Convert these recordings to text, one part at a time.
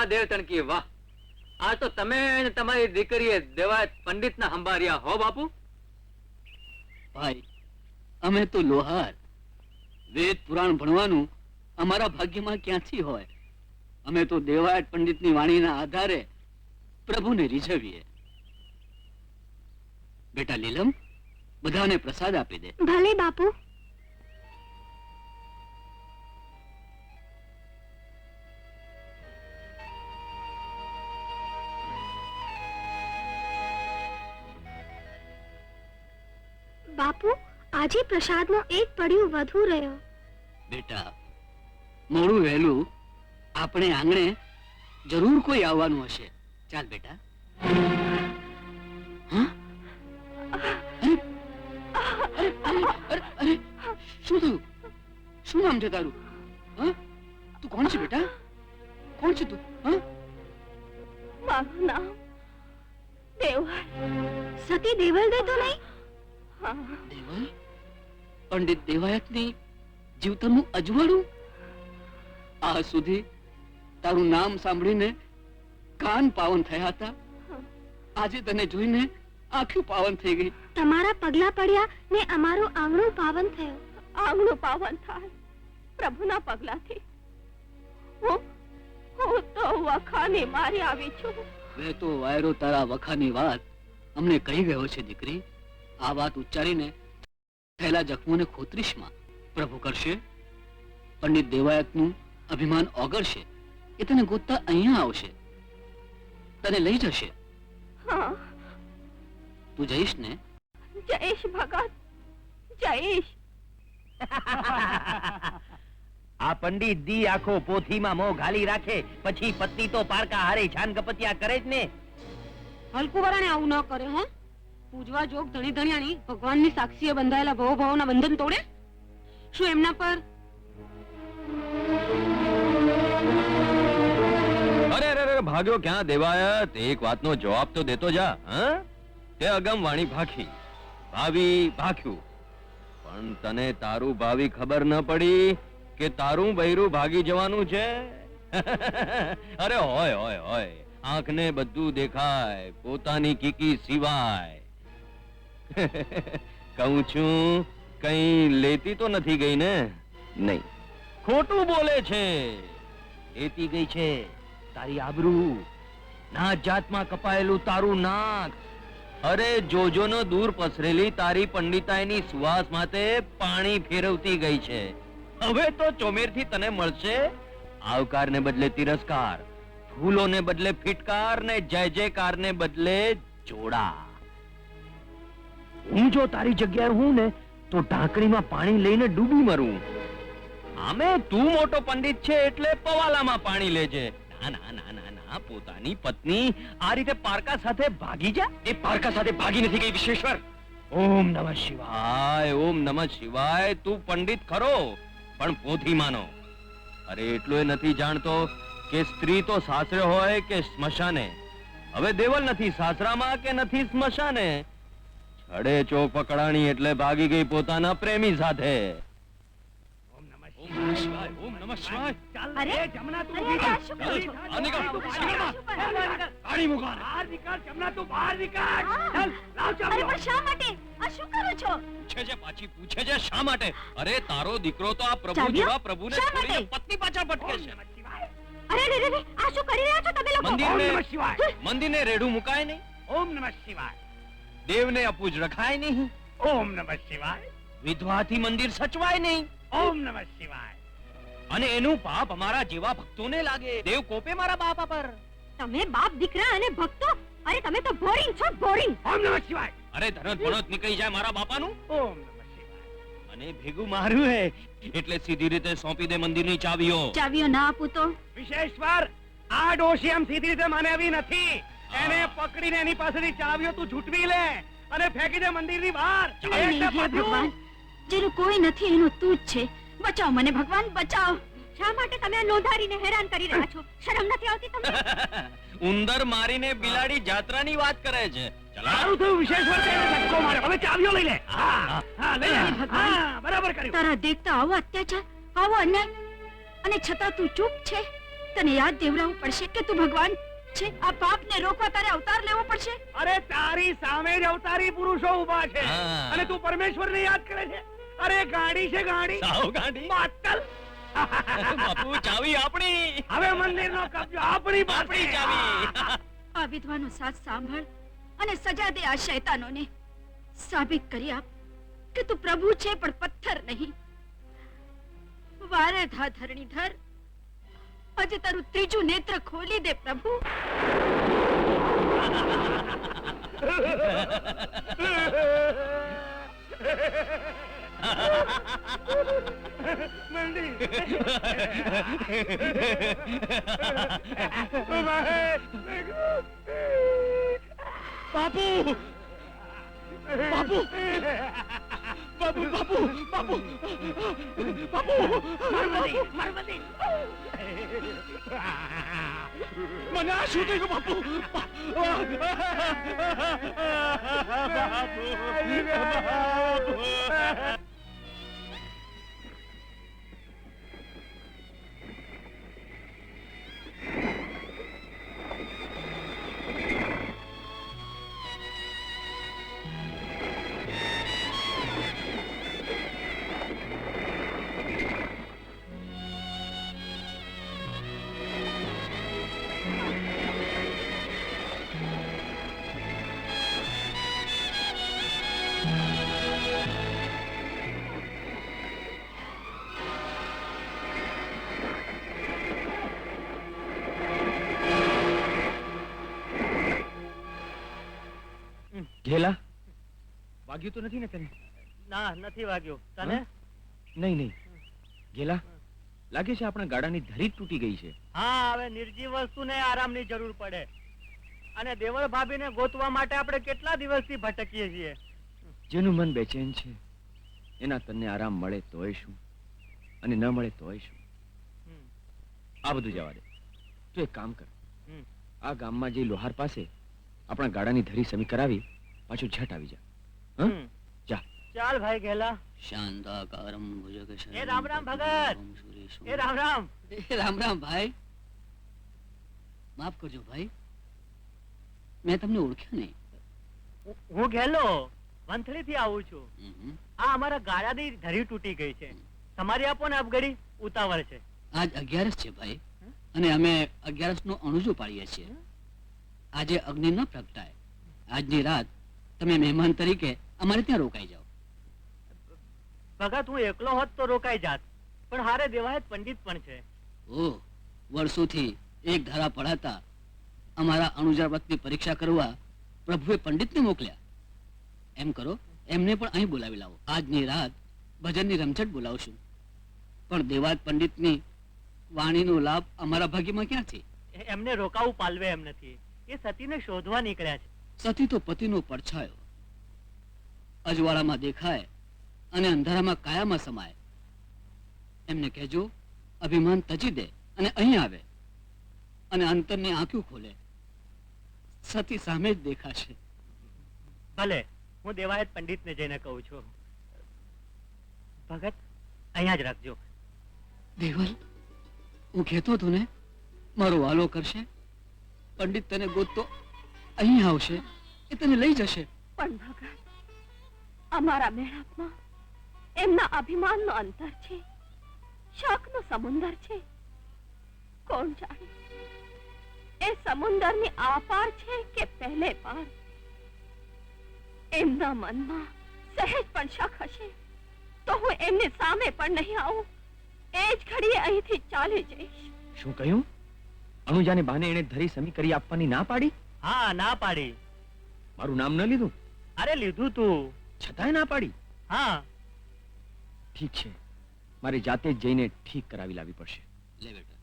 વાહ દેવતણ કી વાહ, આ તો તમે અને તમારી દીકરીએ દેવાયત પંડિતના હંભાર્યા હો બાપુ. ભાઈ, અમે તો લોહાર, વેદ પુરાણ ભણવાનું અમારા ભાગ્યમાં ક્યાંથી હોય? અમે તો દેવાયત પંડિતની વાણીના આધારે પ્રભુને રીઝવીએ. બેટા લીલમ, બધાને પ્રસાદ આપી દે. ભલે બાપુ. બાપુ, આજે પ્રસાદનો એક પડિયું વધુ રહ્યો. બેટા, મોડું વહેલું આપણે આંગણે જરૂર કોઈ આવવાનું હશે. ચાલ બેટા. હા? અરે, શું થયું? શું નામ છે તારું? હા? તું કોણ છે બેટા? કોણ છે તું? હા? મારું નામ દેવલ. સતી દેવલ દે તો નહીં? દેવલ? પંડિત દેવાયતની જીવતરનું અજવાળું? આ સુધી તારું નામ સાંભળીને કાન પાવન થયા હતા. આજે તને જોઈને આંખું પાવન થઈ ગઈ. તમારા પગલા પડ્યા ને અમારું આંગણું પાવન થયું. આંગણું પાવન થાય પ્રભુના પગલાથી. હું તો વખાની મારી આવી છું. મેં તો વાયરો તારા વખાની વાત અમને કહી ગયો છે દીકરી. આ વાત ઉચ્ચારીને થયેલા જખમોને ખોતરીશમાં. પ્રભુ કરશે, પંડિત દેવાયતનું અભિમાન ઓગળશે. એ તને ગોતતા અહીંયા આવશે, તને લઈ જશે. તું જઈશ ને? જઈશ ભગત, જઈશ. આ પંડિત દી આખો પોથીમાં મોં ઘાલી રાખે, પછી પત્ની તો પારકા હારે છાન કપતિયા કરે જ ને. હલકુવારાને આવું ન કરે. હે પૂજવા જોગ ધણી ધણિયાની ભગવાનની સાક્ષીએ બંધાયેલા ભવ ભાવના બંધન તોડે? શું એમના પર અરે ભાગ્યો ક્યાં દેવાયત? એક વાતનો જવાબ તો દેતો જા. હા, તે અગમ વાણી ભાખી, ભાવી ભાખ્યું, પણ તને તારું ભાવી ખબર ન પડી કે તારું બૈરું ભાગી જવાનું છે. અરે હોય હોય હોય, આંખને બધું દેખાય, પોતાની કીકી સિવાય. કહું છું, કઈ લેતી તો નથી ગઈ ને? નહીં, ખોટું બોલે છે. લેતી ગઈ છે તારી આબરૂ, નાત જાતમાં કપાયેલું તારું નાક. અરે જોજો નો દૂર પસરેલી તારી પંડિતાઈની સુવાસ માટે પાણી ફેરવતી ગઈ છે. હવે તો ચોમેરથી તને મળશે આવકારને બદલે તિરસ્કાર, ફૂલોને બદલે ફિટકાર ને જય જયકારને બદલે જોડા. હું જો તારી જગ્યાએ હું ને તો ઢાંકણીમાં પાણી લઈને ડૂબી મરું. આમે તું મોટો પંડિત છે એટલે પવાલામાં પાણી લેજે. ના ના ના ના ના, પોતાની પત્ની આ રીતે પારકા સાથે ભાગી જા. એ પારકા સાથે ભાગી નથી ગઈ વિશ્વેશ્વર. ઓમ નમઃ શિવાય. ઓમ નમઃ શિવાય. તું પંડિત ખરો, પણ પોથી માનો. અરે એટલું એ નથી જાણતો કે સ્ત્રી તો સાસરે હોય કે સ્મશાને. હવે દેવલ નથી સાસરામાં કે નથી સ્મશાને. છડે ચોક પકડાણી એટલે ભાગી ગઈ પોતાના પ્રેમી સાથે. ઓમ નમઃ શિવાય. ઓમ નમઃ શિવાય. અરે જમના તું અરે આ શું કરો છો? પાણી મુકા. બહાર નીકળ જમના, તું બહાર નીકળ. ચાલ લાવ અરે ચાલ. પણ શા માટે? આ શું કરો છો? પૂછે છે, પાછી પૂછે છે શા માટે? અરે તારો દીકરો તો આ પ્રભુ ચાલ્યો? જેવા પ્રભુને શા છોડીને માટે? પત્ની પાછળ ભટકે છે. અરે રે રે રે, આ શું કરી રહ્યા છો તમે લોકો? ઓમ નમઃ શિવાય. મંદિરને રેઢું મુકાય નહીં, ઓમ નમઃ શિવાય. દેવને અપૂજ રખાય નહીં, ઓમ નમઃ શિવાય. વિધવાથી મંદિર સચવાય નહીં, ઓમ નમઃ શિવાય. અને એનું પાપ અમારા જેવા ભક્તોને લાગે. દેવ કોપે મારા બાપા પર. તમે બાપ દીકરા અને ભક્તો, અરે તમે તો બોરિંગ છો, બોરિંગ. ઓમ નમઃ શિવાય. અરે ધનત ભણત નીકળી જાય મારા બાપાનું. ઓમ નમઃ શિવાય. અને ભેગું માર્યું હે એટલે સીધી રીતે સોંપી દે મંદિરની ચાવીઓ. ચાવીઓ ના આપું તો? વિશેશ્વર, આ ડોશી આમ સીધી રીતે માનેવી નથી. એને પકડીને એની પાસેથી ચાવીઓ તું ઝૂંટવી લે અને ફેંકી દે મંદિરની બહાર. અરે નહીં, હે ભગવાન, જેનું કોઈ નથી એનું તું જ છે. બચાવ મને ભગવાન, બચાવ. શા માટે તમે આ નોંધારીને હેરાન કરી રહ્યા છો? શરમ નથી આવતી તમને? ઉંદર મારીને બિલાડી જાત્રાની વાત કરે છે. સારું થયું વિશેશ્વર તેને ધક્કો માર્યો. હવે ચાવીઓ લઈ લે. હા હા લઈ લે. હા બરાબર કર્યું. તારા દેખતા આવો અત્યાચાર, આવો અન્યાય, અને છતાં તું ચૂપ છે. તને યાદ દેવડાવવું પડશે કે તું ભગવાન છે. આ પાપને રોકવા તારે અવતાર લેવો પડશે. અરે તારી સામે જ અવતારી પુરુષો ઊભા છે હા. અને તું પરમેશ્વરને યાદ કરે છે. અરે ગાડી છે ગાડી, સાવ ગાંડી. બાતલ. બાપુ ચાવી આપણી. હવે મંદિરનો કબજો આપણી પાસે. આપણી ચાવી. આ વિધવાનો સાથ સાંભળ અને સજા દે આ શૈતાનોને. સાબિત કરી આપ કે તું પ્રભુ છે પણ પથ્થર નહીં. વારે ધા ધરણીધર, આજે તારું ત્રીજું નેત્ર ખોલી દે પ્રભુ. મંદિર. બાપુ બાપુ બાપુ બાપુ બાપુ બાપુ મને આ શું થયું બાપુ? ઘેલા, વાગ્યું તો નથી ને તને? ના, નથી વાગ્યો. તને? નહીં નહીં ઘેલા, લાગે છે આપણા ગાડાની ધરી જ તૂટી ગઈ છે. હા, હવે નિર્જીવ વસ્તુને આરામની જરૂર પડે અને દેવળ ભાભીને ગોતવા માટે આપણે કેટલા દિવસથી ભટકીએ છીએ. જેનું મન બેચેન છે એના તને આરામ મળે તોય શું અને ન મળે તોય શું. આ બધું જવા દે. તું એક કામ કર, આ ગામમાં જે લોહાર પાસે આપણા ગાડાની ધરી સમી કરાવી પાછું ઝટ આવી જા. હં? જા. ચાલ ભાઈ ગેલા. શાંતાકારમ ભુજગશયનમ એ રામ રામ ભગત. પદ્મનાભમ સુરેશમ. એ રામ રામ. એ રામ રામ ભાઈ. માફ કરજો ભાઈ, મેં તમને ઓળખ્યા નહીં. હું ગેલો વંથલી થી આવું છું. હમ. આ અમારા ગાડાની ધરી તૂટી ગઈ છે. તમારી આપો ને અબગડી, ઉતાવળ છે. આજ 11 છે ભાઈ, અને અમે 11 નો અણુજો પાડીએ છીએ. આજે અગ્નિ ન પ્રગટાય, આજની રાત તમે મહેમાન તરીકે અમારે ત્યાં રોકાઈ જાઓ. ભગત, હું એકલો હોત તો રોકાઈ જાત, પણ હારે દેવાયત પંડિત પણ છે. ઓહ, વર્ષોથી એક ધારા પડાતા અમારા અણુજા વ્રતની પરીક્ષા કરવા પ્રભુએ પંડિતને મોકલ્યા. એમ કરો, એમને પણ અહીં બોલાવી લાવો. આજની રાત ભજનની રમઝટ બોલાવશું, પણ દેવાયત પંડિતની વાણીનો લાભ અમારા ભાગ્યમાં ક્યાંથી? એમને રોકાવું પાલવે એમ નથી. એ સતીને શોધવા નીકળ્યા છે. સતી તો પતિનો પડછાયો, અજવાળામાં દેખાય અને અંધારામાં કાયામાં સમાય. એમને કહેજો અભિમાન તજી દે અને અહીં આવે અને અંતરની આંખો ખોલે. સતી સામે જ દેખાશે. ભલે, હું દેવાયત પંડિતને જઈને કહું છું. ભગત, અહીંયા જ રાખજો. દેવલ, હું કહેતો હતો ને મારો વાલો કરશે. પંડિત તને ગોતતો અહીં આવશે, એ તને લઈ જશે. પણ ભગત, અમારા મેળાપમાં એમના અભિમાનનો અંતર છે, શોકનો સમુંદર છે. કોણ જાણે એ સમુંદરની આપાર છે કે પહેલે પાર. એમના મનમાં સહેજ પણ શક હશે તો હું એમની સામે પણ નહીં આવું. એ જ ઘડીએ અહીંથી ચાલી જઈશ. શું કહ્યું? અનુજાને બાને એને ધરી સમી કરી આપવાની ના પાડી? હા, ના પાડી. મારું નામ ન લીધું? અરે લીધું તું. છતાંય ના પાડી? હા. ઠીક છે, મારે જાતે જ જઈને ઠીક કરાવી લાવવી પડશે. લે બેટા.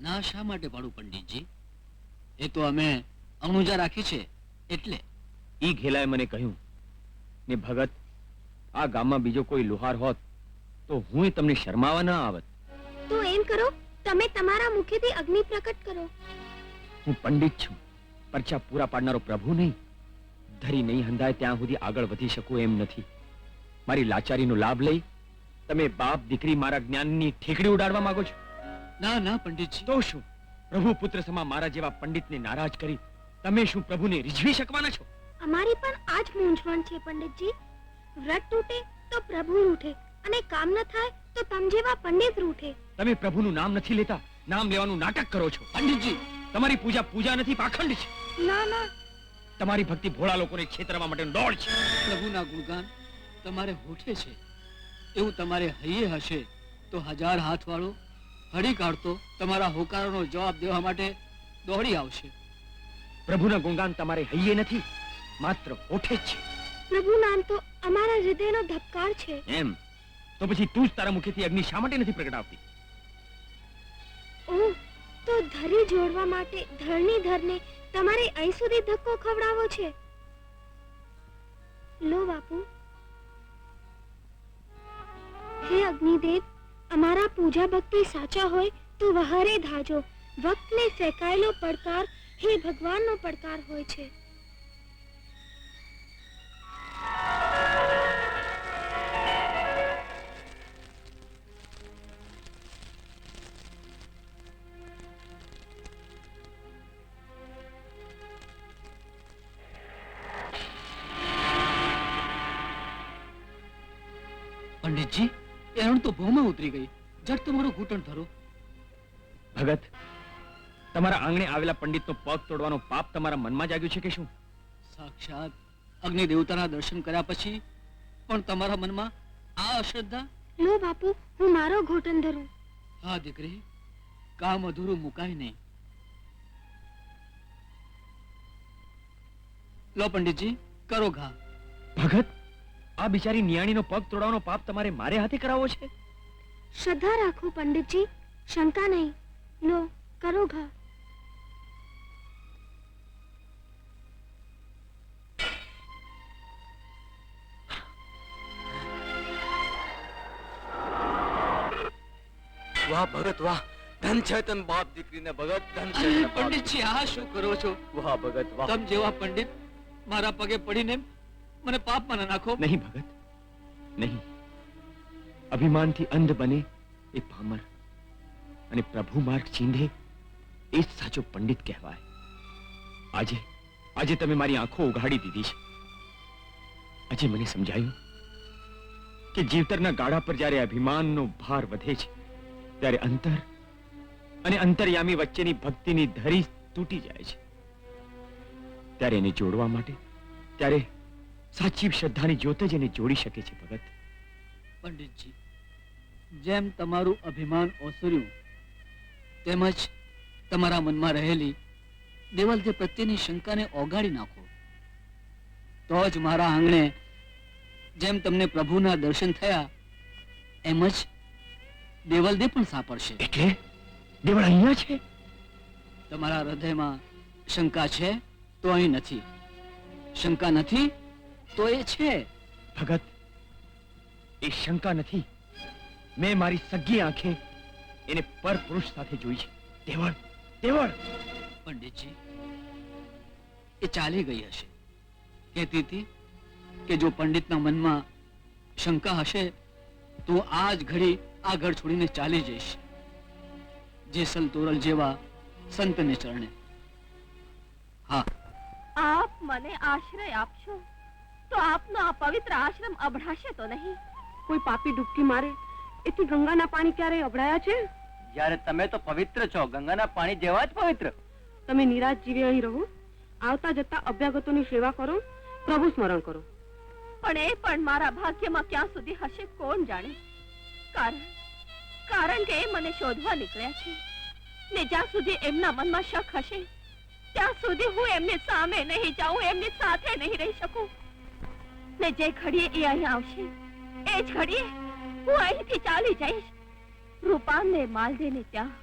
ના શા માટે પાડું પંડિતજી? એ તો અમે અણુજા રાખી છે એટલે. ઈ ઘેલાએ મને કહ્યું ને ભગત, આ ગામમાં બીજો કોઈ લુહાર હોત તો હું તમને શરમાવા ના આવત. તો એમ કરો, તમે તમારા મુખેથી અગ્નિ પ્રકટ કરો. હું પંડિત છું, પરચા પૂરા પાડનારો પ્રભુ નહીં. ધરી નહીં હંધાય ત્યાં સુધી આગળ વધી શકું એમ નથી. મારી લાચારીનો લાભ લઈ તમે બાપ દીકરી મારા જ્ઞાનની ઠેકડી ઉડાડવા માંગો છો? ના ના પંડિતજી, તો શું, પ્રભુ પુત્ર સમા મારા જેવા પંડિતને નારાજ કરી તમે શું પ્રભુને રીઝવી શકવાના છો? અમારી પણ આ જ મૂંઝવણ છે પંડિતજી. વ્રત તૂટે તો પ્રભુ રૂઠે અને કામ ન થાય તો તમ જેવા પંડિત રૂઠે. તમે પ્રભુનું નામ નથી લેતા, નામ લેવાનું નાટક કરો છો. પંડિતજી, તમારી પૂજા પૂજા નથી, પાખંડ છે. ના ના, તમારી ભક્તિ ભોળા લોકોને છેતરવા માટેનો દોડ છે. પ્રભુના ગુણગાન તમારે હોઠે છે, એવું તમારે હૈયે હશે તો 1000 હાથવાળો હળી કાઢતો તમારા હોકારોનો જવાબ દેવા માટે દોડી આવશે. પ્રભુના ગુણગાન તમારે હૈયે નથી, માત્ર હોઠે જ છે. પ્રભુ નામ તો અમારા હૃદયનો ધબકાર છે. એમ તો પછી તું જ તારા મુખેથી અગ્નિ શા માટે નથી પ્રગટાવતી? ઓહ, તો ધરી જોડવા માટે ધરણીધરને તમારે અહીં સુધી ધક્કો ખવડાવો છે. લો બાપુ. હે અગ્નિદેવ, અમારા પૂજા ભક્તિ સાચા હોય તો વહારે ધાજો. વક્તને ફેંકાયેલો પડકાર હે ભગવાનનો પડકાર હોય છે. પંડિતજી, એરણ તો ભૂમાં ઉતરી ગઈ. જટ તમારો ઘૂંટણ ધરો. ભગત, તમારા આંગણે આવેલા પંડિતનો પગ તોડવાનો પાપ તમારા મનમાં જાગ્યું છે કે શું? સાક્ષાત અગ્નિ દેવતાના દર્શન કર્યા પછી પણ તમારા મનમાં આ અશ્રદ્ધા? લો બાપુ, હું મારો ઘૂંટણ ધરું. હા દીકરી, કામ અધૂરું મુકાય નહીં. લો પંડિતજી, કરો ઘા. ભગત, આ બિચારી નિયાણીનો પગ તોડવાનો પાપ તમારે મારે હાથે કરાવવો છે? શ્રદ્ધા રાખો પંડિતજી, શંકા નહીં. લો, કરો ઘા. વાહ ભગત વાહ, ધન છે તન બાપ દીકરીને ભગત, ધન છે તન બાપ. પંડિતજી, આ શું કરો છો? વાહ ભગત વાહ. તમ જેવા પંડિત મારા પગે પડીને મને પાપમાં ન નાખો. નહીં ભગત, નહીં. અભિમાનથી અંધ બને એ પામર, અને પ્રભુ માર્ગ ચીંધે એ જ સાચો પંડિત કહેવાય. આજે તમે મારી આંખો ઉઘાડી દીધી છે. આજે મને સમજાયું કે જીવતરના ગાડા પર જ્યારે અભિમાનનો ભાર વધે છે ત્યારે અંતર અને અંતર્યામી વચ્ચેની ભક્તિની ધરી તૂટી જાય છે. ત્યારે એને જોડવા માટે, ત્યારે સાચી શ્રદ્ધાની જ્યોત જ એને જોડી શકે છે. ભગત, પંડિતજી, જેમ તમારું અભિમાન ઓસર્યું તેમજ તમારા મનમાં રહેલી દેવલદેવ પ્રત્યેની શંકાને ઓગાળી નાખો, તો જ મારા આંગણે જેમ તમને પ્રભુના દર્શન થયા એમ જ દેવલદેવ પણ સાંપડશે. એટલે દેવળ અહીંયા છે? તમારા હૃદયમાં શંકા છે તો અહીં નથી, શંકા નથી તો એ છે. ભગત, એ શંકા નથી. મેં મારી સગી આંખે એને પરપુરુષ સાથે જોઈ છે. દેવળ, દેવળ. પંડિતજી, એ ચાલી ગઈ હશે. કહેતી હતી કે જો પંડિતના મનમાં શંકા હશે તો આ જ ઘડી આ ઘર છોડીને ચાલી જઈશ, જેસલ તોરલ જેવા સંતને ચરણે. હા, આપ મને આશ્રય આપશો તો આપનો આ પવિત્ર આશ્રમ અભડાશે તો નહીં? કોઈ પાપી ડૂબકી મારે એથી ગંગાના પાણી ક્યારે અભડાયા છે? જ્યારે તમે તો પવિત્ર છો, ગંગાના પાણી જેવા જ પવિત્ર. તમે નિરાશ જીવે અહીં રહો, આવતા જતા અભ્યાગતોની સેવા કરો, પ્રભુ સ્મરણ કરો. પણ એ પણ મારા ભાગ્યમાં ક્યાં સુધી હશે કોણ જાણે. કારણ કે એ મને શોધવા નીકળ્યા છે ને જ્યાં સુધી એમના મનમાં શક હશે ત્યાં સુધી હું એમની સામે નહીં જાઉં, એમની સાથે નહીં રહી શકું. ને જે ઘડીએ એ અહીં આવશે એ જ ઘડીએ હું અહીંથી ચાલી જઈશ. રૂપાન ને માલદેને ત્યાં